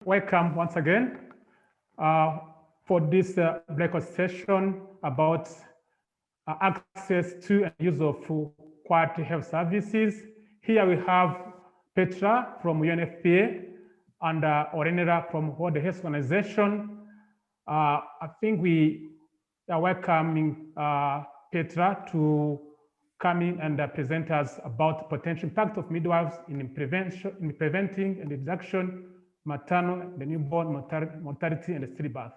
Welcome once again for this breakout session about access to and use of quality health services. Here we have Petra from UNFPA and Orenera from World Health Organization. I think we are welcoming Petra to come in and present us about the potential impact of midwives in preventing and reduction maternal and newborn mortality and stillbirth.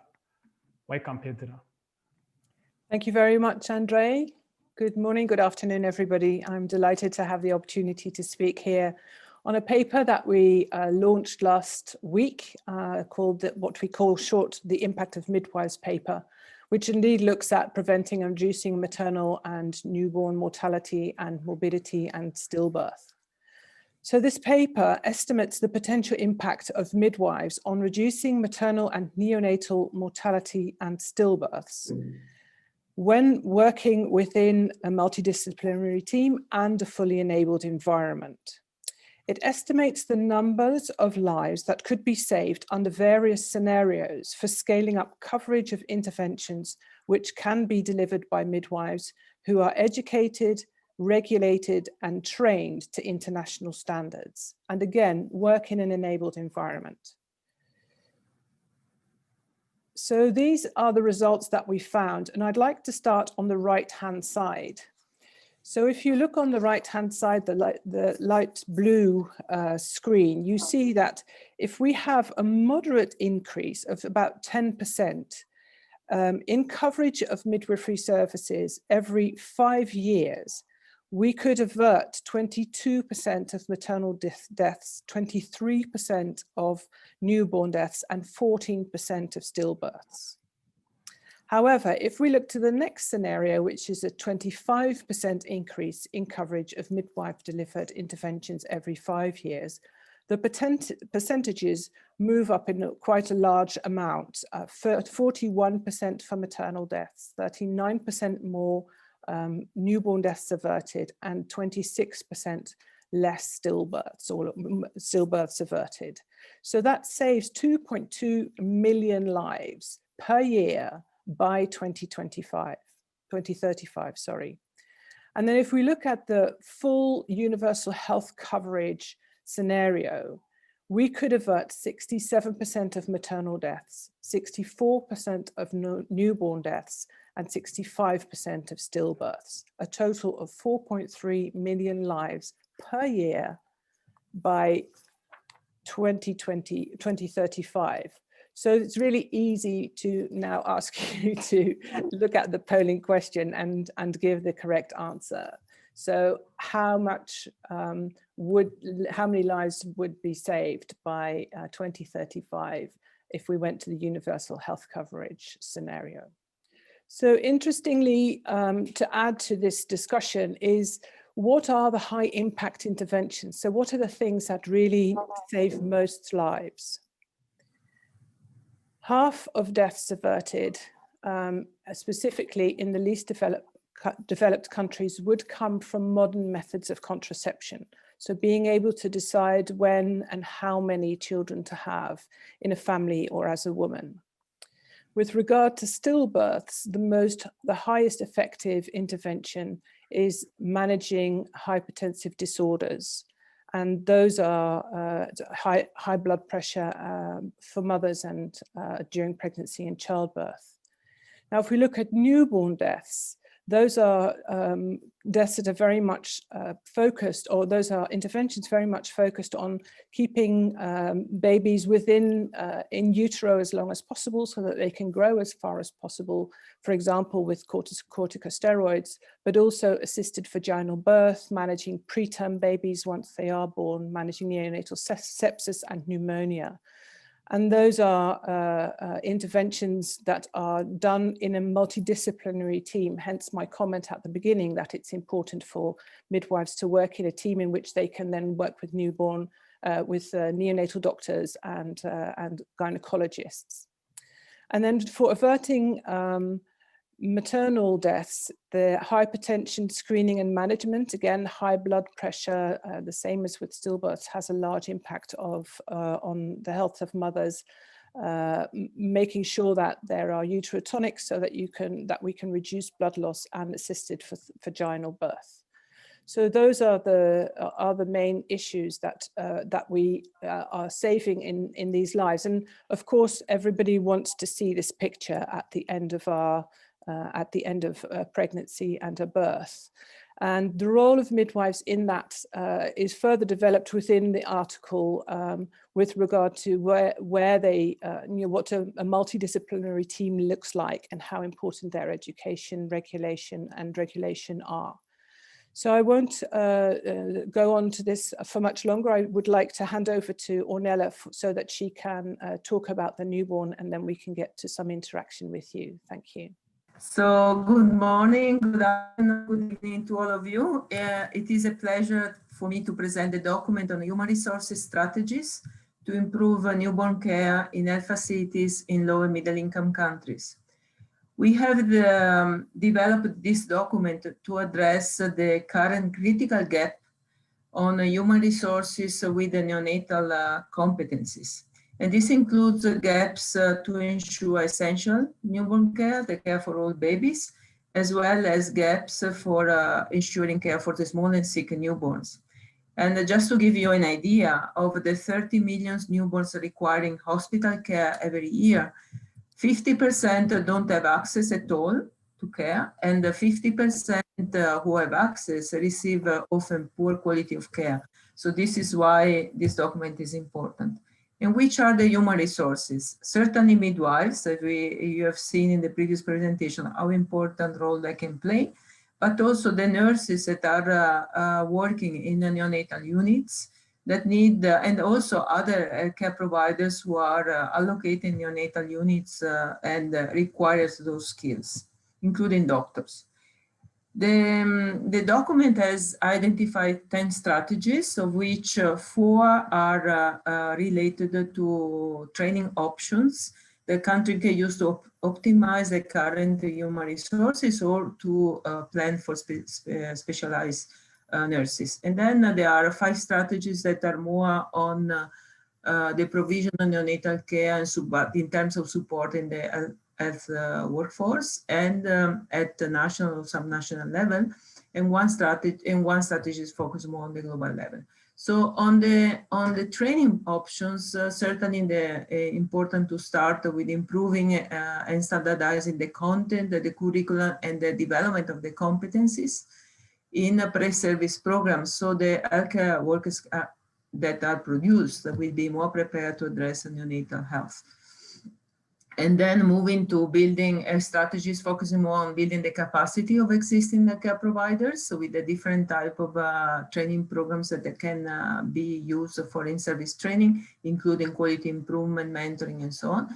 Welcome, Petra. Thank you very much, Andre. Good morning, good afternoon, everybody. I'm delighted to have the opportunity to speak here on a paper that we launched last week called what we call short, the Impact of Midwives paper, which indeed looks at preventing and reducing maternal and newborn mortality and morbidity and stillbirth. So this paper estimates the potential impact of midwives on reducing maternal and neonatal mortality and stillbirths when working within a multidisciplinary team and a fully enabled environment. It estimates the numbers of lives that could be saved under various scenarios for scaling up coverage of interventions which can be delivered by midwives who are educated, regulated and trained to international standards, and again, work in an enabled environment. So these are the results that we found, and I'd like to start on the right-hand side. So if you look on the right-hand side, the light blue screen, you see that if we have a moderate increase of about 10% in coverage of midwifery services every 5 years, we could avert 22% of maternal deaths, 23% of newborn deaths, and 14% of stillbirths. However, if we look to the next scenario, which is a 25% increase in coverage of midwife-delivered interventions every 5 years, the percentages move up in quite a large amount, 41% for maternal deaths, 39% more newborn deaths averted, and 26% less stillbirths, or stillbirths averted. So that saves 2.2 million lives per year by 2035, sorry. And then if we look at the full universal health coverage scenario, we could avert 67% of maternal deaths, 64% of newborn deaths, and 65% of stillbirths, a total of 4.3 million lives per year by 2035. So it's really easy to now ask you to look at the polling question and give the correct answer. So how many lives would be saved by 2035 if we went to the universal health coverage scenario? So interestingly, to add to this discussion is, what are the high impact interventions? So what are the things that really save most lives? Half of deaths averted, specifically in the least developed countries, would come from modern methods of contraception. So being able to decide when and how many children to have in a family or as a woman. With regard to stillbirths, the highest effective intervention is managing hypertensive disorders. And those are high blood pressure for mothers and during pregnancy and childbirth. Now, if we look at newborn deaths, those are deaths that are very much focused, or those are interventions very much focused on keeping babies within in utero as long as possible so that they can grow as far as possible, for example, with corticosteroids, but also assisted vaginal birth, managing preterm babies once they are born, managing neonatal sepsis and pneumonia. And those are interventions that are done in a multidisciplinary team, hence my comment at the beginning that it's important for midwives to work in a team in which they can then work with newborn, with neonatal doctors and gynecologists. And then for averting maternal deaths, the hypertension screening and management, again, high blood pressure, the same as with stillbirths, has a large impact on the health of mothers. Making sure that there are uterotonics so that we can reduce blood loss and assisted vaginal birth. So those are the main issues that we are saving in these lives. And of course, everybody wants to see this picture at the end of pregnancy and a birth. And the role of midwives in that is further developed within the article with regard to where they, what a multidisciplinary team looks like and how important their education, regulation are. So I won't go on to this for much longer. I would like to hand over to Ornella so that she can talk about the newborn, and then we can get to some interaction with you. Thank you. So good morning, good afternoon, good evening to all of you. It is a pleasure for me to present the document on human resources strategies to improve newborn care in health facilities in low and middle income countries. We have developed this document to address the current critical gap on human resources with the neonatal competencies. And this includes gaps to ensure essential newborn care, the care for all babies, as well as gaps for ensuring care for the small and sick newborns. And just to give you an idea, of the 30 million newborns requiring hospital care every year, 50% don't have access at all to care, and 50% who have access receive often poor quality of care. So this is why this document is important. And which are the human resources? Certainly midwives, that you have seen in the previous presentation, how important role they can play, but also the nurses that are working in the neonatal units that need, and also other care providers who are allocated neonatal units and requires those skills, including doctors. The document has identified 10 strategies, of which 4 are related to training options the country can use to optimize the current human resources or to plan for specialized nurses. And then there are 5 strategies that are more on the provision of neonatal care and in terms of supporting the health workforce and at the national or subnational level, and one strategy is focused more on the global level. So on the training options, certainly important to start with improving and standardizing the content, the curriculum, and the development of the competencies in pre-service programs, so the healthcare workers that are produced will be more prepared to address neonatal health. And then moving to building strategies focusing more on building the capacity of existing care providers, so with the different type of training programs that can be used for in-service training, including quality improvement, mentoring, and so on.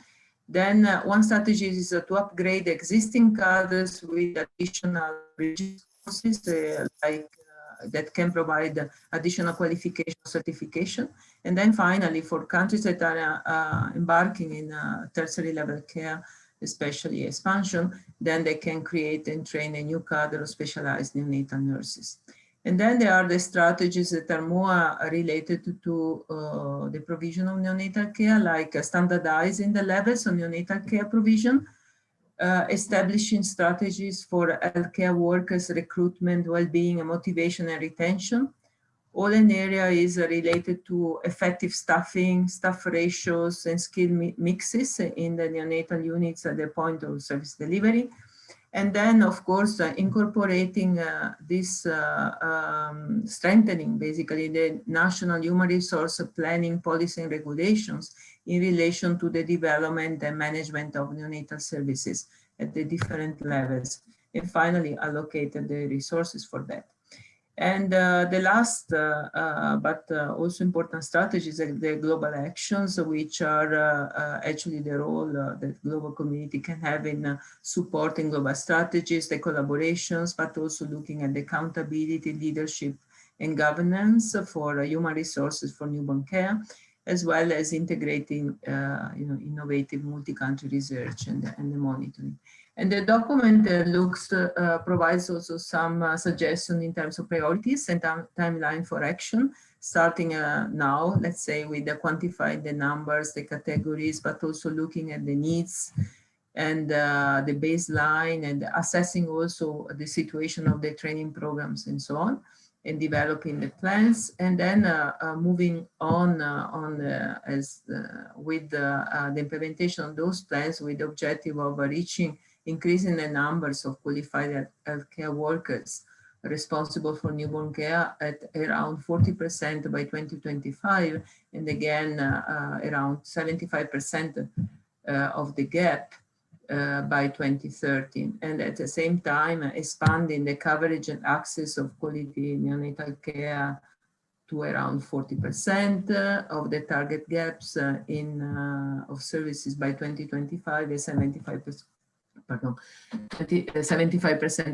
Then one strategy is to upgrade existing cadres with additional resources that can provide additional qualification, certification. And then finally, for countries that are embarking in tertiary level care, especially expansion, then they can create and train a new cadre of specialized neonatal nurses. And then there are the strategies that are more related to the provision of neonatal care, like standardizing the levels of neonatal care provision, establishing strategies for healthcare workers, recruitment, well-being, motivation, and retention. All an area is related to effective staffing, staff ratios, and skill mixes in the neonatal units at the point of service delivery. And then, of course, incorporating this strengthening, basically, the national human resource planning policy and regulations in relation to the development and management of neonatal services at the different levels. And finally, allocated the resources for that. And the last, but also important strategies are the global actions, which are actually the role that global community can have in supporting global strategies, the collaborations, but also looking at the accountability, leadership, and governance for human resources for newborn care. as well as integrating innovative multi-country research and the monitoring. And the document provides also some suggestions in terms of priorities and timeline for action, starting now, let's say, with quantifying the numbers, the categories, but also looking at the needs and the baseline, and assessing also the situation of the training programs and so on, and developing the plans, and then moving on with the implementation of those plans with the objective of increasing the numbers of qualified healthcare workers responsible for newborn care at around 40% by 2025, and again around 75% of the gap by 2030, and at the same time expanding the coverage and access of quality neonatal care to around 40% of the target gaps of services by 2025 and 75%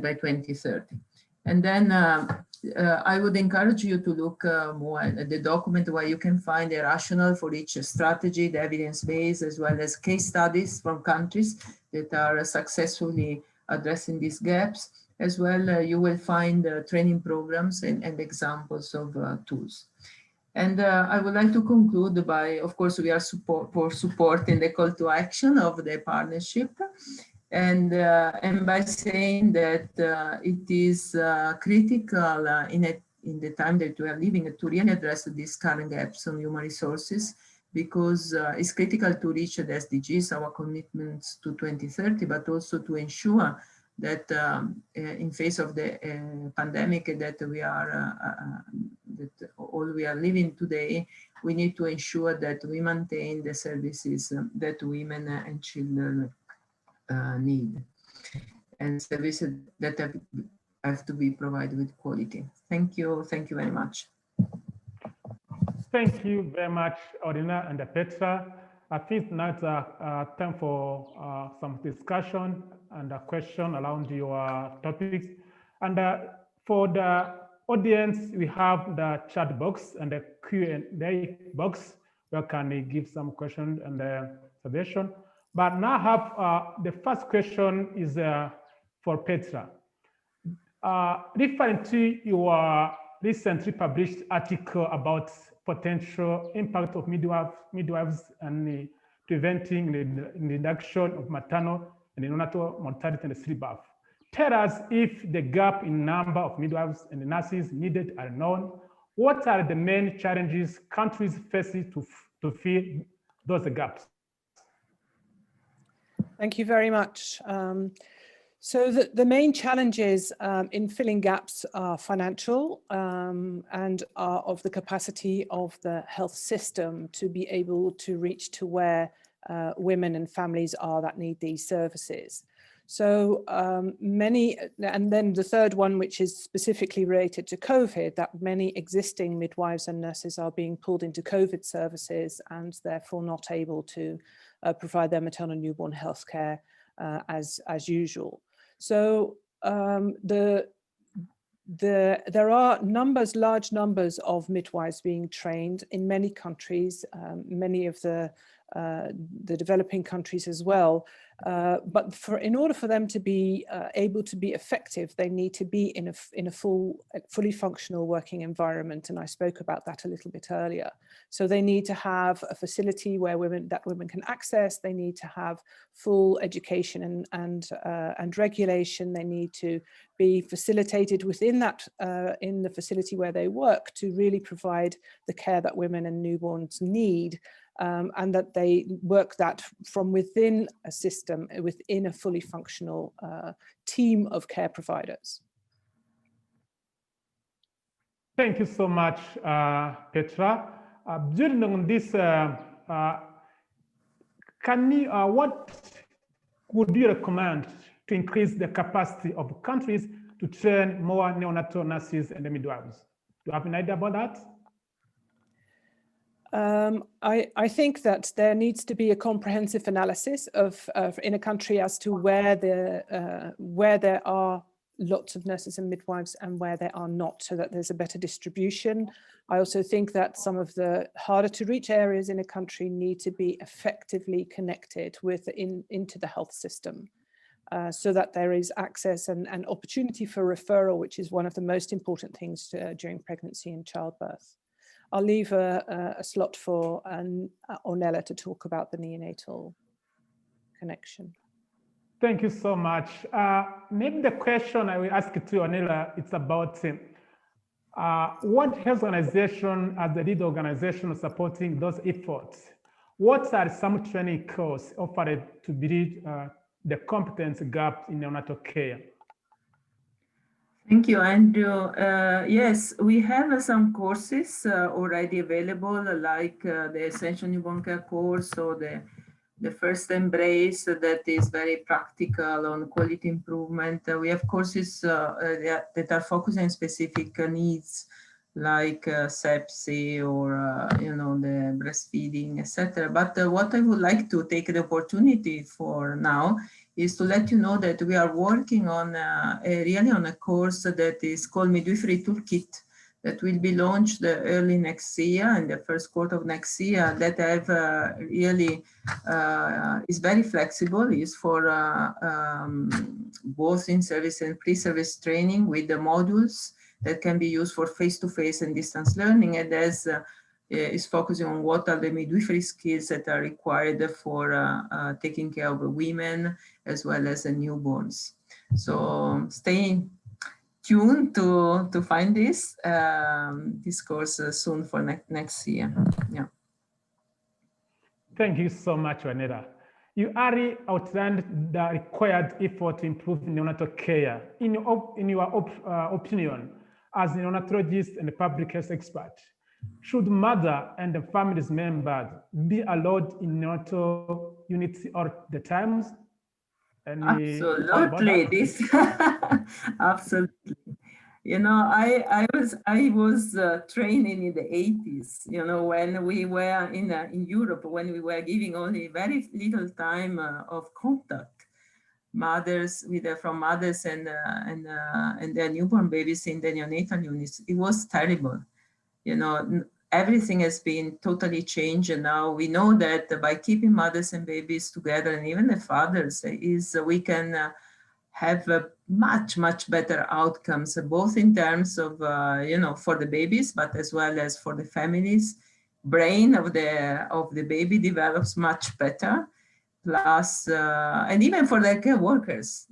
by 2030. And then I would encourage you to look more at the document, where you can find the rationale for each strategy, the evidence base, as well as case studies from countries that are successfully addressing these gaps. As well, you will find training programs and examples of tools. And I would like to conclude by, of course, we are supporting the call to action of the partnership. And by saying that it is critical in the time that we are living to really address these current gaps on human resources, because it's critical to reach the SDGs, our commitments to 2030, but also to ensure that in face of the pandemic that we are we are living today, we need to ensure that we maintain the services that women and children need, and services that have to be provided with quality. Thank you very much. Thank you very much, Orina and Petra. I think now it's time for some discussion and a question around your topics. And for the audience, we have the chat box and the Q&A box where can we give some questions and suggestion. But now I have the first question is for Petra. Referring to your recently published article about potential impact of midwives and preventing the reduction of maternal and neonatal mortality in the stillbirth. Tell us if the gap in number of midwives and nurses needed are known. What are the main challenges countries face to fill those gaps? Thank you very much. So the main challenges in filling gaps are financial and are of the capacity of the health system to be able to reach to where women and families are that need these services. So many, and then the third one, which is specifically related to COVID, that many existing midwives and nurses are being pulled into COVID services and therefore not able to provide their maternal newborn health care as usual. So there are large numbers of midwives being trained in many countries, many of the developing countries as well. But in order for them to be able to be effective, they need to be in a fully functional working environment. And I spoke about that a little bit earlier. So they need to have a facility where women can access. They need to have full education and regulation. They need to be facilitated within that in the facility where they work to really provide the care that women and newborns need. And that they work that from within a system, within a fully functional team of care providers. Thank you so much, Petra. During this, what would you recommend to increase the capacity of countries to train more neonatal nurses and midwives? Do you have an idea about that? I think that there needs to be a comprehensive analysis of in a country as to where there are lots of nurses and midwives and where there are not, so that there's a better distribution. I also think that some of the harder to reach areas in a country need to be effectively connected with into the health system, so that there is access and opportunity for referral, which is one of the most important things during pregnancy and childbirth. I'll leave a slot for Ornella to talk about the neonatal connection. Thank you so much. Maybe the question I will ask to Ornella, it's about what health organization as the lead organization supporting those efforts? What are some training courses offered to bridge the competence gap in neonatal care? Thank you, Andrew. Yes, we have some courses already available, like the Essential Newborn Care course or the First Embrace that is very practical on quality improvement. We have courses that are focusing on specific needs, like sepsis or the breastfeeding, etc. But what I would like to take the opportunity for now is to let you know that we are working on really on a course that is called Midwifery Toolkit, that will be launched early next year, in the first quarter of next year, that have really is very flexible, is for both in-service and pre-service training with the modules that can be used for face-to-face and distance learning, and as is focusing on what are the midwifery skills that are required for taking care of women as well as the newborns. So stay tuned to find this course soon for next year. Yeah. Thank you so much, Ornella. You already outlined the required effort to improve neonatal care. In your opinion, as a neonatologist and a public health expert, should mother and the family's members be allowed in neonatal units all the times? Absolutely, this absolutely. I was training in the 80s. When we were in Europe, when we were giving only very little time of contact, from mothers and their newborn babies in the neonatal units. It was terrible. Everything has been totally changed, and now we know that by keeping mothers and babies together, and even the fathers, we can have much better outcomes, both in terms of for the babies, but as well as for the families. Brain of the baby develops much better. Plus, and even for the care workers,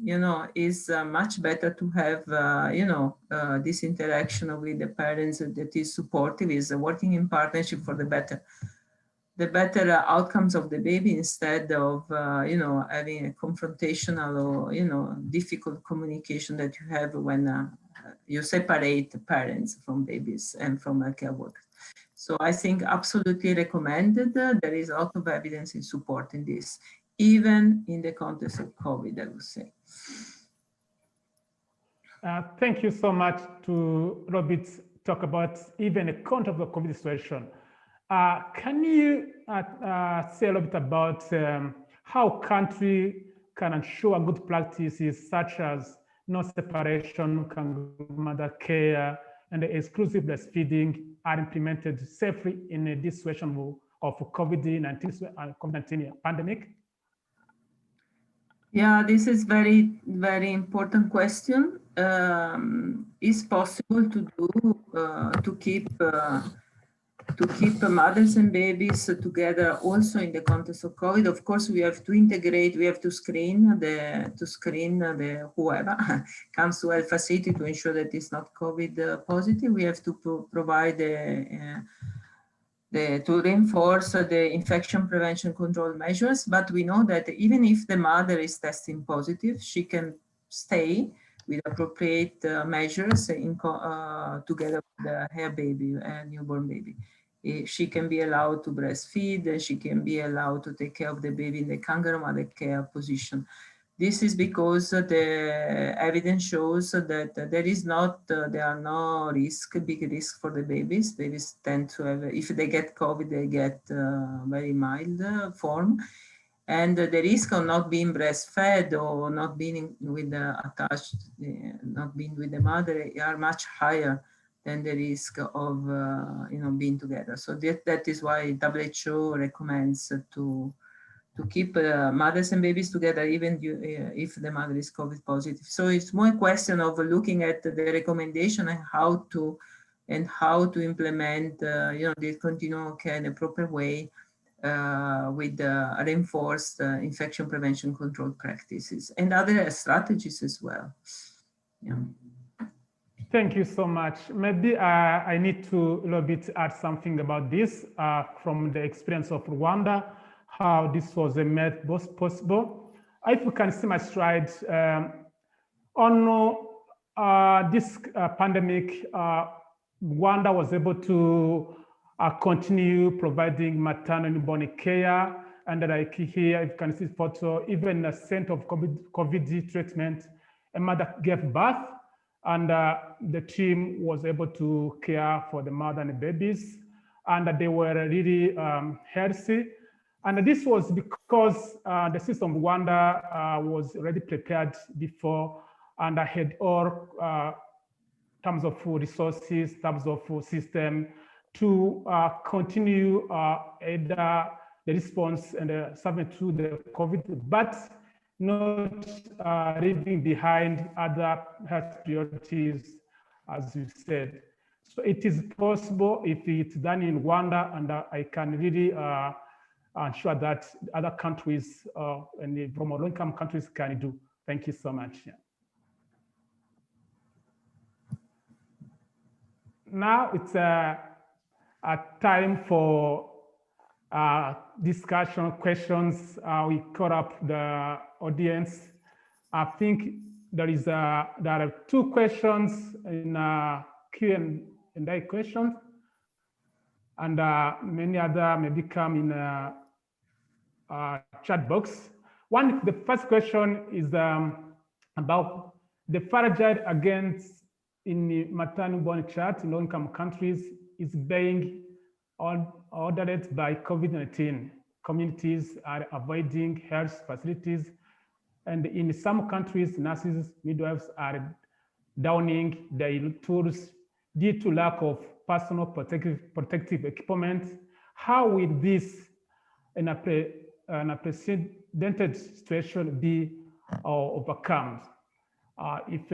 is much better to have, this interaction with the parents that is supportive, is working in partnership for the better outcomes of the baby, instead of, having a confrontational or, difficult communication that you have when you separate parents from babies and from care workers. So I think absolutely recommended. There is a lot of evidence in supporting this, even in the context of COVID, I would say. Thank you so much to Robert talk about even the context of the COVID situation. Can you say a little bit about how country can ensure good practices such as no separation, mother care, and exclusive breastfeeding are implemented safely in this situation of COVID-19 pandemic? Yeah, this is very, very important question. Is possible to do to keep mothers and babies together also in the context of COVID? Of course, we have to integrate. We have to screen the whoever comes to our facility to ensure that it's not COVID positive. We have to provide to reinforce the infection prevention control measures, but we know that even if the mother is testing positive, she can stay with appropriate measures together with her baby, newborn baby. She can be allowed to breastfeed, she can be allowed to take care of the baby in the kangaroo mother care position. This is because the evidence shows that there are no big risk for the babies. Babies tend to have, if they get COVID, they get very mild form. And the risk of not being breastfed or not being with the attached, not being with the mother are much higher than the risk of being together. So that is why WHO recommends to keep mothers and babies together, even if the mother is COVID positive. So it's more a question of looking at the recommendation and how to implement the continuum care in a proper way with reinforced infection prevention control practices and other strategies as well. Yeah. Thank you so much. Maybe I need to a little bit add something about this from the experience of Rwanda, how this was made possible. If you can see my slides, on this pandemic, Rwanda was able to continue providing maternal newborn care. And like here, you can see photo, even a center of COVID treatment, a mother gave birth, and the team was able to care for the mother and the babies, and they were really healthy. And this was because the system of Rwanda was already prepared before, and I had all terms of resources, terms of system to continue either the response and serving to the COVID, but not leaving behind other health priorities, as you said. So it is possible if it's done in Rwanda, and I can really ensure that other countries and from low-income countries can do. Thank you so much. Yeah. Now it's a time for discussion questions. We caught up the audience. I think there are 2 questions in Q&A questions, and many other maybe come in chat box. The first question is about the fragile against in the maternal-born chart in low-income countries is being ordered by COVID-19. Communities are avoiding health facilities, and in some countries, nurses, midwives are downing their tools due to lack of personal protective equipment. How will this, in a unprecedented situation, be overcome? If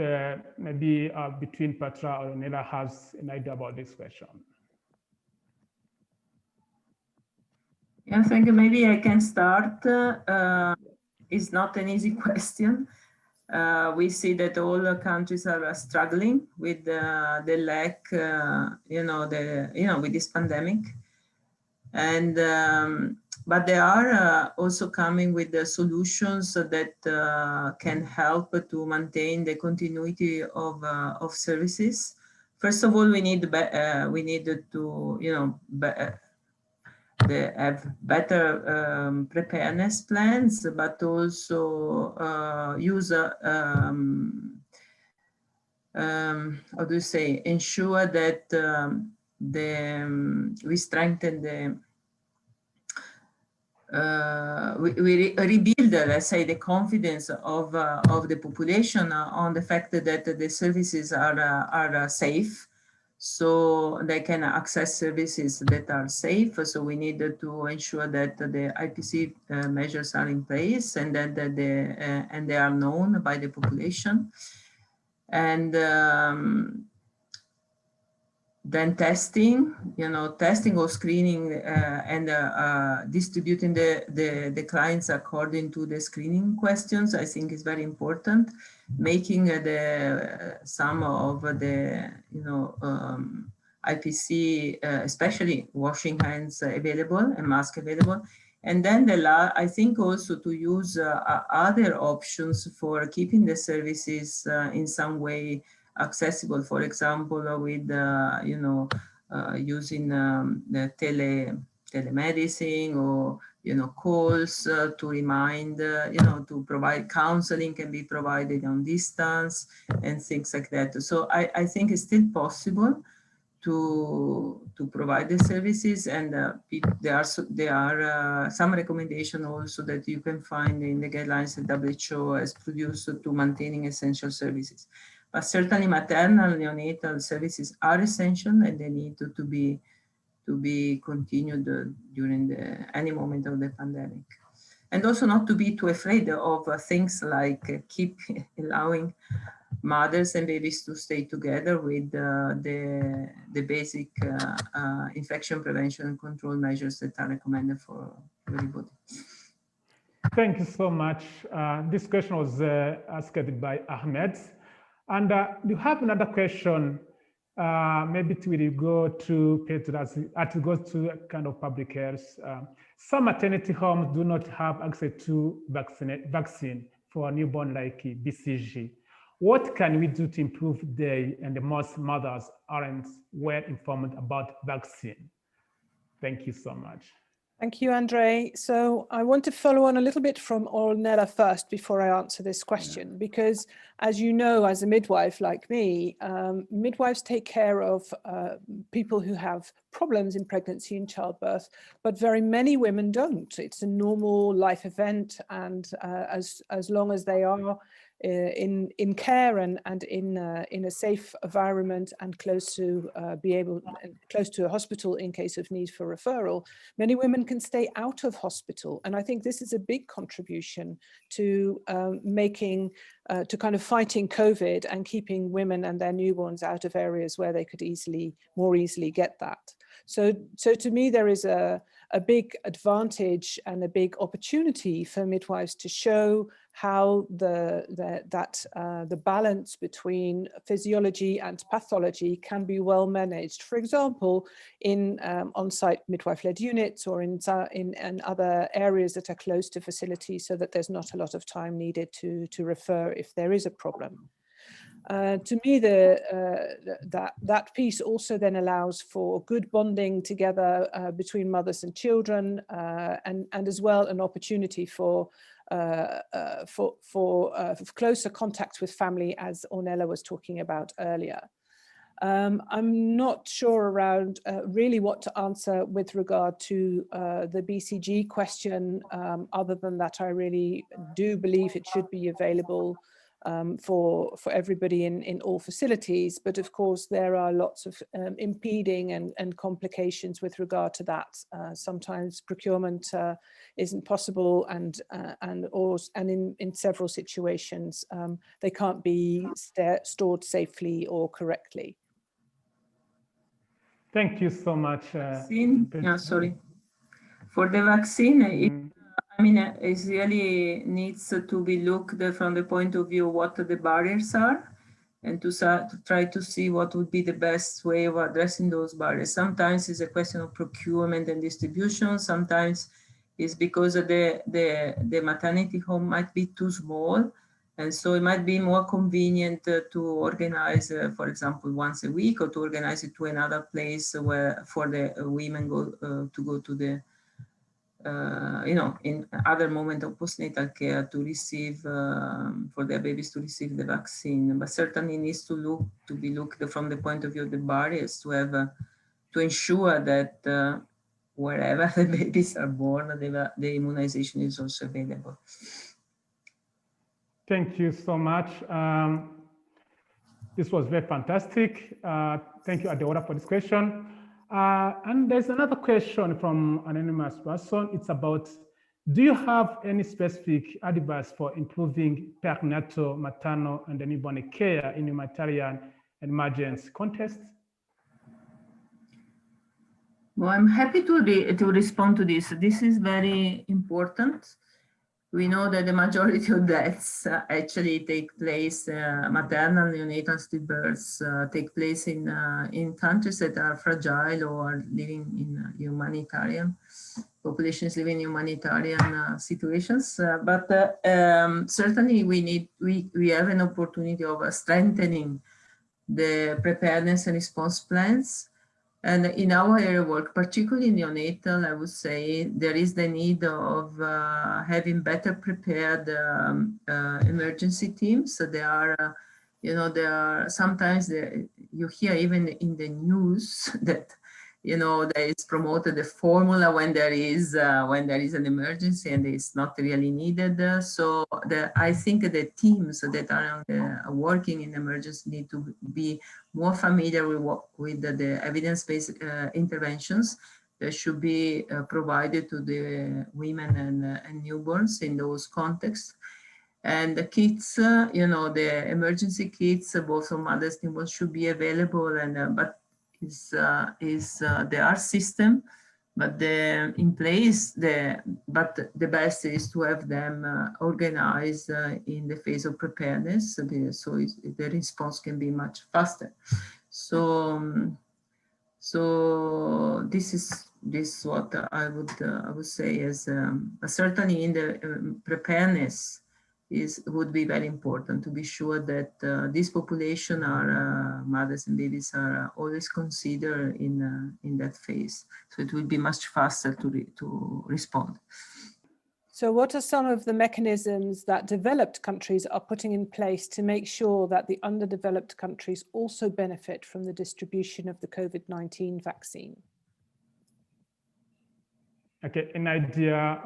maybe between Petra or Nela has an idea about this question. Yeah, thank you. Maybe I can start. It's not an easy question. We see that all the countries are struggling with the lack, with this pandemic, and but they are also coming with the solutions that can help to maintain the continuity of services. First of all, we need to have better preparedness plans, but also use how do you say, ensure that we strengthen the we rebuild, let's say, the confidence of the population on the fact that the services are safe, so they can access services that are safe. So we need to ensure that the IPC measures are in place and that they are known by the population. And then testing or screening and distributing the clients according to the screening questions, I think is very important. Making some of the IPC, especially washing hands available and mask available. And then I think also to use other options for keeping the services in some way accessible, for example, with using the telemedicine or calls to remind, to provide counseling can be provided on distance and things like that. So I think it's still possible to provide the services, and there are some recommendation also that you can find in the guidelines that WHO has produced to maintaining essential services. But certainly maternal neonatal services are essential, and they need to be continued during any moment of the pandemic. And also not to be too afraid of things like keep allowing mothers and babies to stay together with the basic infection prevention and control measures that are recommended for everybody. Thank you so much. This question was asked by Ahmed. And you have another question. Maybe it will go to Petrus, it goes to kind of public health. Some maternity homes do not have access to vaccine for newborn like BCG. What can we do to improve they and most mothers aren't well informed about vaccine? Thank you so much. Thank you, Andre. So I want to follow on a little bit from Ornella first before I answer this question, because as you know, as a midwife like me, midwives take care of people who have problems in pregnancy and childbirth, but very many women don't. It's a normal life event, and as long as they are in care and in a safe environment and close to close to a hospital in case of need for referral, many women can stay out of hospital. And I think this is a big contribution to to kind of fighting COVID and keeping women and their newborns out of areas where they could more easily get that. So to me, there is a big advantage and a big opportunity for midwives to show how the balance between physiology and pathology can be well managed. For example, in on-site midwife-led units, or in other areas that are close to facilities, so that there's not a lot of time needed to refer if there is a problem. To me, that piece also then allows for good bonding together between mothers and children, and as well an opportunity for closer contact with family, as Ornella was talking about earlier. I'm not sure around really what to answer with regard to the BCG question, other than that I really do believe it should be available for everybody in all facilities. But of course, there are lots of impeding and complications with regard to that. Sometimes procurement isn't possible, and in several situations, they can't be stored safely or correctly. Thank you so much. Sorry. For the vaccine, I mean, it really needs to be looked at from the point of view what the barriers are, and to try to see what would be the best way of addressing those barriers. Sometimes it's a question of procurement and distribution. Sometimes it's because the maternity home might be too small, and so it might be more convenient to organize, for example, once a week, or to organize it to another place where for the women to go to the in other moment of postnatal care to receive, for their babies to receive the vaccine. But certainly needs to be looked from the point of view of the barriers, to have to ensure that wherever the babies are born, the immunization is also available. Thank you so much. This was very fantastic. Thank you, Adeola, for this question. And there's another question from an anonymous person. It's about, do you have any specific advice for improving perinatal, maternal, and newborn care in humanitarian emergency context? Well, I'm happy to respond to this. This is very important. We know that the majority of deaths actually take place, maternal, neonatal stillbirths take place in countries that are fragile or are living in humanitarian populations, living in humanitarian situations. But certainly we have an opportunity of strengthening the preparedness and response plans. And in our area of work, particularly in neonatal, I would say there is the need of having better prepared emergency teams. So there are, sometimes you hear even in the news that, you know, there is promoted a formula when there is an emergency and it's not really needed. So I think the teams that are working in emergency need to be more familiar with the evidence-based interventions that should be provided to the women and newborns in those contexts. And the kits, you know, the emergency kits, both for mothers and newborns, should be available. And but there are systems, but in place. But the best is to have them organized in the phase of preparedness, so the response can be much faster. So this is what I would say is certainly in the preparedness would be very important to be sure that this population are mothers and babies are always considered in that phase. So it will be much faster to respond. So what are some of the mechanisms that developed countries are putting in place to make sure that the underdeveloped countries also benefit from the distribution of the COVID-19 vaccine? Okay, an idea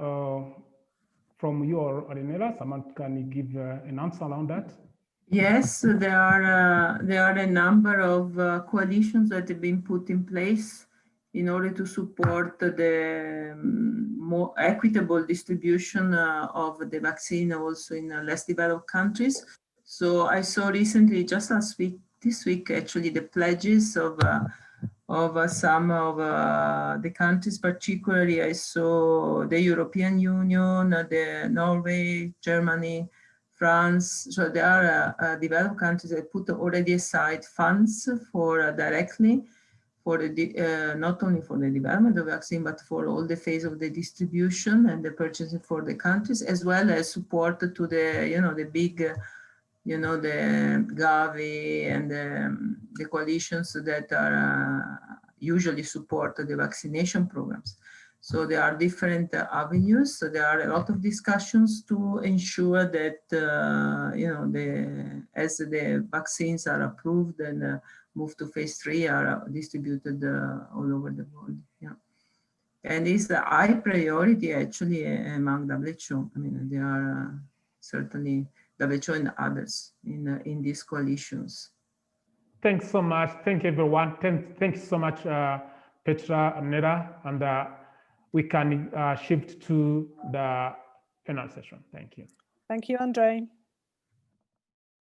from you or Ornella, someone can give an answer around that? Yes, there are a number of coalitions that have been put in place in order to support the more equitable distribution of the vaccine also in less developed countries. So I saw recently, just this week actually, the pledges of some of the countries. Particularly I saw the European Union, the Norway, Germany, France. So there are developed countries that put already aside funds for directly for the not only for the development of vaccine, but for all the phase of the distribution and the purchasing for the countries, as well as support to the, you know, the big, you know, the Gavi and the coalitions that are usually support the vaccination programs. So there are different avenues. So there are a lot of discussions to ensure that, you know, as the vaccines are approved and move to phase 3 are distributed all over the world. Yeah. And it's a high priority actually among WHO. I mean, there are certainly WHO and others in these coalitions. Thanks so much. Thank you, everyone. Thanks so much, Petra and Nera. And we can shift to the panel session. Thank you. Thank you, Andre.